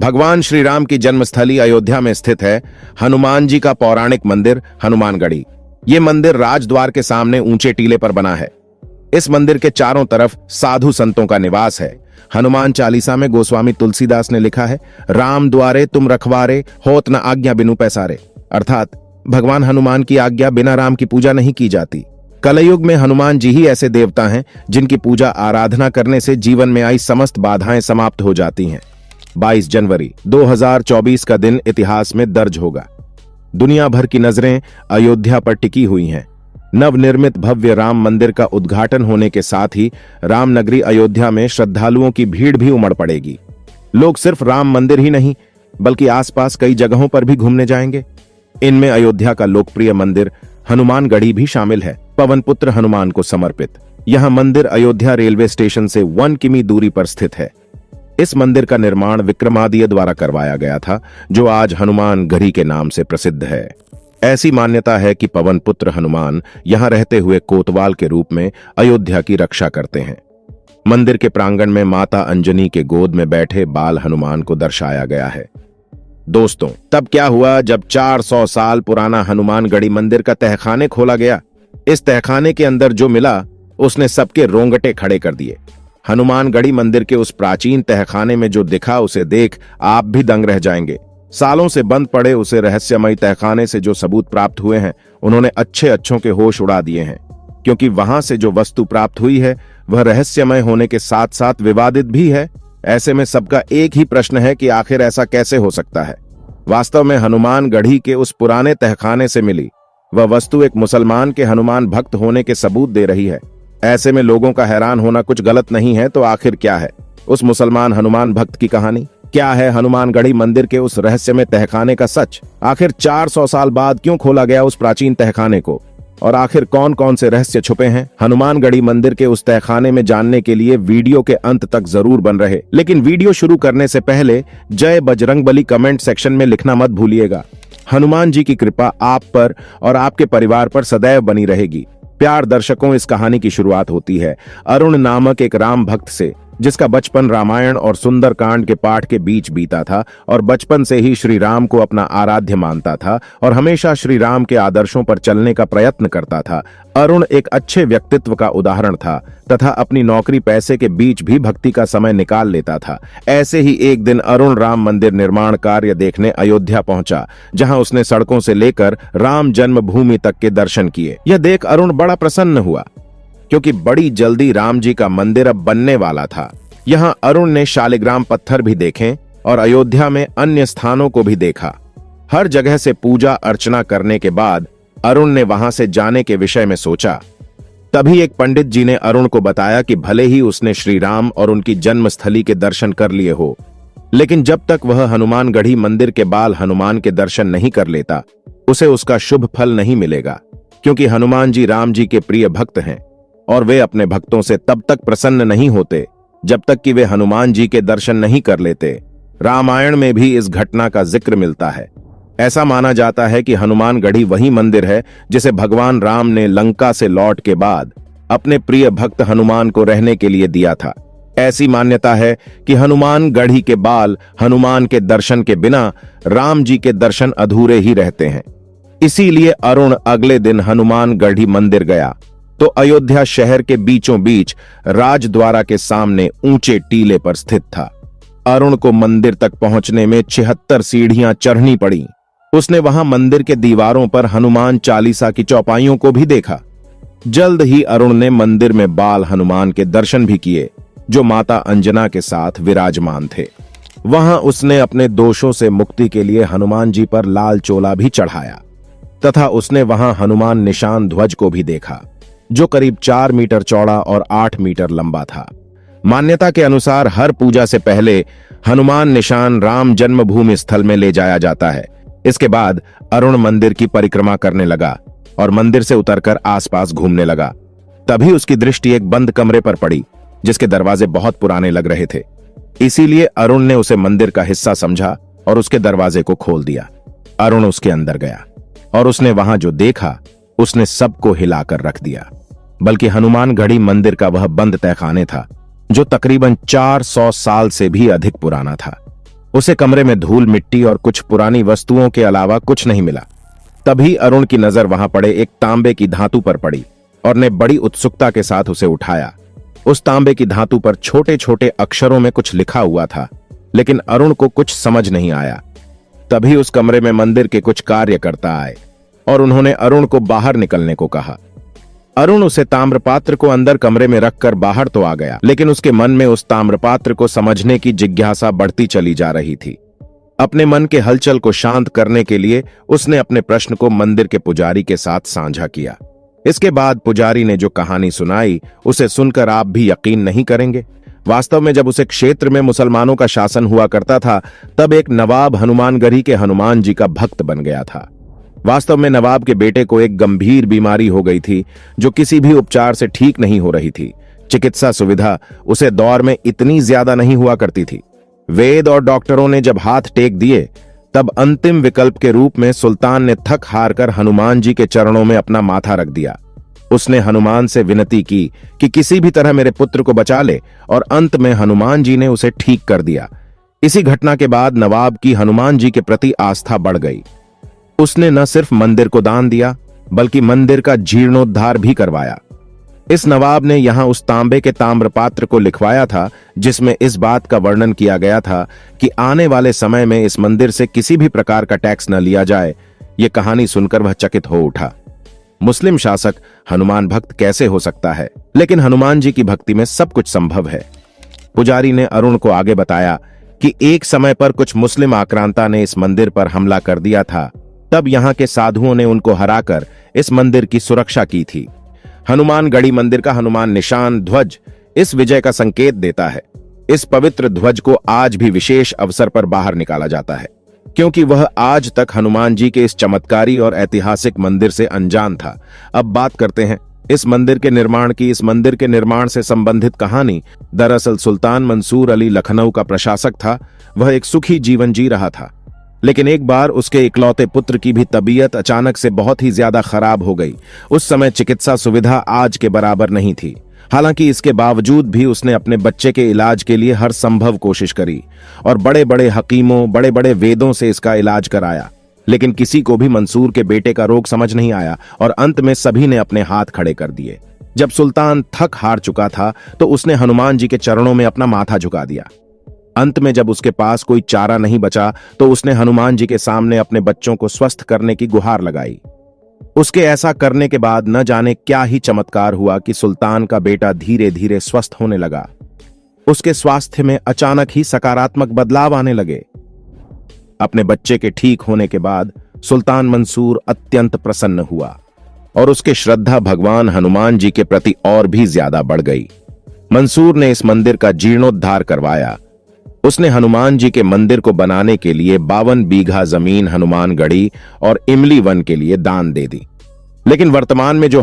भगवान श्री राम की जन्मस्थली अयोध्या में स्थित है हनुमान जी का पौराणिक मंदिर हनुमानगढ़ी। ये मंदिर राजद्वार के सामने ऊंचे टीले पर बना है। इस मंदिर के चारों तरफ साधु संतों का निवास है। हनुमान चालीसा में गोस्वामी तुलसीदास ने लिखा है, राम द्वारे तुम रखवारे, होत न आज्ञा बिनु पैसारे। अर्थात भगवान हनुमान की आज्ञा बिना राम की पूजा नहीं की जाती। कलयुग में हनुमान जी ही ऐसे देवता हैं जिनकी पूजा आराधना करने से जीवन में आई समस्त बाधाएं समाप्त हो जाती हैं। 22 जनवरी 2024 का दिन इतिहास में दर्ज होगा। दुनिया भर की नजरें अयोध्या पर टिकी हुई हैं। नवनिर्मित भव्य राम मंदिर का उद्घाटन होने के साथ ही रामनगरी अयोध्या में श्रद्धालुओं की भीड़ भी उमड़ पड़ेगी। लोग सिर्फ राम मंदिर ही नहीं बल्कि आसपास कई जगहों पर भी घूमने जाएंगे। इनमें अयोध्या का लोकप्रिय मंदिर हनुमानगढ़ी भी शामिल है, पवन पुत्र हनुमान को समर्पित। यह मंदिर अयोध्या रेलवे स्टेशन से 1 किमी दूरी पर स्थित है। इस मंदिर का निर्माण विक्रमादित्य द्वारा करवाया गया था, जो आज हनुमानगढ़ी के नाम से प्रसिद्ध है। ऐसी मान्यता है कि पवन पुत्र हनुमान यहां रहते हुए कोतवाल के रूप में अयोध्या की रक्षा करते हैं। मंदिर के प्रांगण में माता अंजनी के गोद में बैठे बाल हनुमान को दर्शाया गया है। दोस्तों, तब क्या हुआ जब 400 साल पुराना हनुमानगढ़ी मंदिर का तहखाने खोला गया। इस तहखाने के अंदर जो मिला उसने सबके रोंगटे खड़े कर दिए। हनुमानगढ़ी मंदिर के उस प्राचीन तहखाने में जो दिखा उसे देख आप भी दंग रह जाएंगे। सालों से बंद पड़े उसे रहस्यमय तहखाने से जो सबूत प्राप्त हुए हैं उन्होंने अच्छों के होश उड़ा दिए हैं, क्योंकि वहां से जो वस्तु प्राप्त हुई है वह रहस्यमय होने के साथ साथ विवादित भी है। ऐसे में सबका एक ही प्रश्न है कि आखिर ऐसा कैसे हो सकता है। वास्तव में हनुमानगढ़ी के उस पुराने तहखाने से मिली वह वस्तु एक मुसलमान के हनुमान भक्त होने के सबूत दे रही है। ऐसे में लोगों का हैरान होना कुछ गलत नहीं है, तो आखिर क्या है उस मुसलमान हनुमान भक्त की कहानी? क्या है हनुमानगढ़ी मंदिर के उस रहस्यमय तहखाने का सच? आखिर 400 साल बाद क्यों खोला गया उस प्राचीन तहखाने को, और आखिर कौन कौन से रहस्य छुपे हैं हनुमानगढ़ी मंदिर के उस तहखाने में? जानने के लिए वीडियो के अंत तक जरूर बन रहे। लेकिन वीडियो शुरू करने से पहले जय बजरंगबली कमेंट सेक्शन में लिखना मत भूलिएगा। हनुमान जी की कृपा आप पर और आपके परिवार पर सदैव बनी रहेगी। प्यार दर्शकों, इस कहानी की शुरुआत होती है अरुण नामक एक राम भक्त से, जिसका बचपन रामायण और सुंदरकांड के पाठ के बीच बीता था और बचपन से ही श्री राम को अपना आराध्य मानता था और हमेशा श्री राम के आदर्शों पर चलने का प्रयत्न करता था। अरुण एक अच्छे व्यक्तित्व का उदाहरण था तथा अपनी नौकरी पैसे के बीच भी भक्ति का समय निकाल लेता था। ऐसे ही एक दिन अरुण राम मंदिर निर्माण कार्य देखने अयोध्या पहुंचा, जहां उसने सड़कों से लेकर राम जन्मभूमि तक के दर्शन किए। यह देख अरुण बड़ा प्रसन्न हुआ, क्योंकि बड़ी जल्दी राम जी का मंदिर अब बनने वाला था। यहाँ अरुण ने शालिग्राम पत्थर भी देखे और अयोध्या में अन्य स्थानों को भी देखा। हर जगह से पूजा अर्चना करने के बाद अरुण ने वहां से जाने के विषय में सोचा। तभी एक पंडित जी ने अरुण को बताया कि भले ही उसने श्री राम और उनकी जन्मस्थली के दर्शन कर लिए हो, लेकिन जब तक वह हनुमानगढ़ी मंदिर के बाल हनुमान के दर्शन नहीं कर लेता उसे उसका शुभ फल नहीं मिलेगा। क्योंकि हनुमान जी राम जी के प्रिय भक्त हैं और वे अपने भक्तों से तब तक प्रसन्न नहीं होते जब तक कि वे हनुमान जी के दर्शन नहीं कर लेते। रामायण में भी इस घटना का जिक्र मिलता है। ऐसा माना जाता है कि हनुमानगढ़ी वही मंदिर है जिसे भगवान राम ने लंका से लौट के बाद अपने प्रिय भक्त हनुमान को रहने के लिए दिया था। ऐसी मान्यता है कि हनुमानगढ़ी के बाल हनुमान के दर्शन के बिना राम जी के दर्शन अधूरे ही रहते हैं। इसीलिए अरुण अगले दिन हनुमानगढ़ी मंदिर गया तो अयोध्या शहर के बीचों बीच राजद्वारा के सामने ऊंचे टीले पर स्थित था। अरुण को मंदिर तक पहुंचने में 76 सीढ़ियां चढ़नी पड़ी। उसने वहां मंदिर के दीवारों पर हनुमान चालीसा की चौपाइयों को भी देखा। जल्द ही अरुण ने मंदिर में बाल हनुमान के दर्शन भी किए, जो माता अंजना के साथ विराजमान थे। वहां उसने अपने दोषों से मुक्ति के लिए हनुमान जी पर लाल चोला भी चढ़ाया तथा उसने वहां हनुमान निशान ध्वज को भी देखा, जो करीब 4 मीटर चौड़ा और 8 मीटर लंबा था। मान्यता के अनुसार हर पूजा से पहले हनुमान निशान राम जन्मभूमि स्थल में ले जाया जाता है। इसके बाद अरुण मंदिर की परिक्रमा करने लगा और मंदिर से उतरकर आसपास घूमने लगा। तभी उसकी दृष्टि एक बंद कमरे पर पड़ी, जिसके दरवाजे बहुत पुराने लग रहे थे। इसीलिए अरुण ने उसे मंदिर का हिस्सा समझा और उसके दरवाजे को खोल दिया। अरुण उसके अंदर गया और उसने वहां जो देखा उसने सबको हिलाकर रख दिया। बल्कि हनुमानगढ़ी मंदिर का वह बंद तहखाने था जो तकरीबन 400 साल से भी अधिक पुराना था। उसे कमरे में धूल मिट्टी और कुछ पुरानी वस्तुओं के अलावा कुछ नहीं मिला। तभी अरुण की नजर वहां पड़े एक तांबे की धातु पर पड़ी और ने बड़ी उत्सुकता के साथ उसे उठाया। उस तांबे की धातु पर छोटे छोटे अक्षरों में कुछ लिखा हुआ था, लेकिन अरुण को कुछ समझ नहीं आया। तभी उस कमरे में मंदिर के कुछ कार्यकर्ता आए और उन्होंने अरुण को बाहर निकलने को कहा। अरुण उसे ताम्रपात्र को अंदर कमरे में रखकर बाहर तो आ गया, लेकिन उसके मन में उस ताम्रपात्र को समझने की जिज्ञासा बढ़ती चली जा रही थी। अपने मन के हलचल को शांत करने के लिए उसने अपने प्रश्न को मंदिर के पुजारी के साथ साझा किया। इसके बाद पुजारी ने जो कहानी सुनाई उसे सुनकर आप भी यकीन नहीं करेंगे। वास्तव में जब उस क्षेत्र में मुसलमानों का शासन हुआ करता था, तब एक नवाब हनुमानगढ़ी के हनुमान जी का भक्त बन गया था। वास्तव में नवाब के बेटे को एक गंभीर बीमारी हो गई थी जो किसी भी उपचार से ठीक नहीं हो रही थी। चिकित्सा सुविधा उसे दौर में इतनी ज्यादा नहीं हुआ करती थी। वेद और डॉक्टरों ने जब हाथ टेक दिए, तब अंतिम विकल्प के रूप में सुल्तान ने थक हार कर हनुमान जी के चरणों में अपना माथा रख दिया। उसने हनुमान से विनती की कि किसी भी तरह मेरे पुत्र को बचा ले, और अंत में हनुमान जी ने उसे ठीक कर दिया। इसी घटना के बाद नवाब की हनुमान जी के प्रति आस्था बढ़ गई। उसने न सिर्फ मंदिर को दान दिया, बल्कि मंदिर का जीर्णोद्धार भी करवाया। इस नवाब ने यहां उस तांबे के ताम्रपात्र को लिखवाया था जिसमें इस बात का वर्णन किया गया था कि आने वाले समय में इस मंदिर से किसी भी प्रकार का टैक्स न लिया जाए। यह कहानी सुनकर वह चकित हो उठा। मुस्लिम शासक हनुमान भक्त कैसे हो सकता है? लेकिन हनुमान जी की भक्ति में सब कुछ संभव है। पुजारी ने अरुण को आगे बताया कि एक समय पर कुछ मुस्लिम आक्रांता ने इस मंदिर पर हमला कर दिया था। तब यहां के साधुओं ने उनको हराकर इस मंदिर की सुरक्षा की थी। हनुमानगढ़ी मंदिर का हनुमान निशान ध्वज इस विजय का संकेत देता है। इस पवित्र ध्वज को आज भी विशेष अवसर पर बाहर निकाला जाता है, क्योंकि वह आज तक हनुमान जी के इस चमत्कारी और ऐतिहासिक मंदिर से अनजान था। अब बात करते हैं इस मंदिर के निर्माण की। इस मंदिर के निर्माण से संबंधित कहानी दरअसल सुल्तान मंसूर अली लखनऊ का प्रशासक था। वह एक सुखी जीवन जी रहा था, लेकिन एक बार उसके इकलौते पुत्र की भी तबीयत अचानक से बहुत ही ज्यादा खराब हो गई। उस समय चिकित्सा सुविधा आज के बराबर नहीं थी। हालांकि इसके बावजूद भी उसने अपने बच्चे के इलाज के लिए हर संभव कोशिश करी और बड़े बड़े हकीमों, बड़े बड़े वेदों से इसका इलाज कराया, लेकिन किसी को भी मंसूर के बेटे का रोग समझ नहीं आया और अंत में सभी ने अपने हाथ खड़े कर दिए। जब सुल्तान थक हार चुका था तो उसने हनुमान जी के चरणों में अपना माथा झुका दिया। अंत में जब उसके पास कोई चारा नहीं बचा तो उसने हनुमान जी के सामने अपने बच्चों को स्वस्थ करने की गुहार लगाई। उसके ऐसा करने के बाद न जाने क्या ही चमत्कार हुआ कि सुल्तान का बेटा धीरे धीरे स्वस्थ होने लगा। उसके स्वास्थ्य में अचानक ही सकारात्मक बदलाव आने लगे। अपने बच्चे के ठीक होने के बाद सुल्तान मंसूर अत्यंत प्रसन्न हुआ और उसकी श्रद्धा भगवान हनुमान जी के प्रति और भी ज्यादा बढ़ गई। मंसूर ने इस मंदिर का जीर्णोद्धार करवाया। उसने हनुमान जी के मंदिर को बनाने के लिए 52 बीघा जमीन हनुमानगढ़ी और इमली वन के लिए दान दे दी। लेकिन वर्तमान में जो